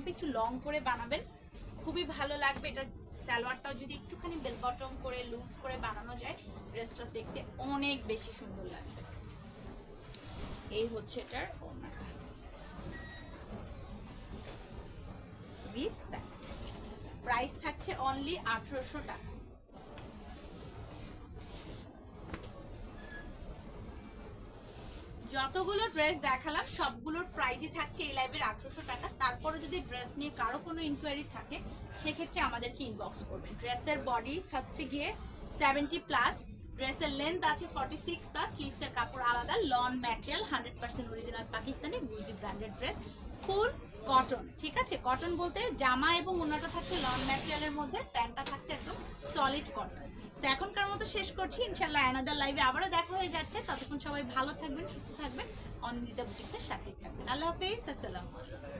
থাকবে, একটু লং করে বানাবেন, খুবই ভালো লাগবে। এটা সালোয়ারটাও যদি একটুখানি বেল বটম করে লুজ করে বানানো যায়, ড্রেসটা দেখতে অনেক বেশি সুন্দর লাগবে। এই হচ্ছে এটার ওড়নাটা উইথ প্যান্ট। প্রাইস থাকছে অনলি 1800 টাকা। যতগুলো ড্রেস দেখালাম সবগুলোর প্রাইসই থাকছে এই লাইভের 1800 টাকা। তারপরে যদি ড্রেস নিয়ে কারো কোনো ইনকোয়ারি থাকে সেক্ষেত্রে আমাদেরকে ইনবক্স করবেন। ড্রেসের বডি থাকছে গিয়ে 70 প্লাস, ড্রেসের লেন্থ আছে 46 প্লাস, স্লিভসের কাপড় আলাদা, লন ম্যাটেরিয়াল, 100% অরিজিনাল পাকিস্তানি গুজি ব্র্যান্ডেড ড্রেস, ফুল কটন। ঠিক আছে, কটন বলতে জামা এবং ওড়নাটা থাকছে লন ম্যাটেরিয়ালের মধ্যে, প্যান্টটা থাকছে একদম সলিড কটন। তো এখনকার মতো শেষ করছি, ইনশাআল্লাহ অ্যানাদার লাইভে আবারও দেখা হয়ে যাচ্ছে। ততক্ষণ সবাই ভালো থাকবেন, সুস্থ থাকবেন, অনিন্দিতা বুটিক্সের সাথেই থাকবেন। আল্লাহ হাফেজ, আসসালামু আলাইকুম।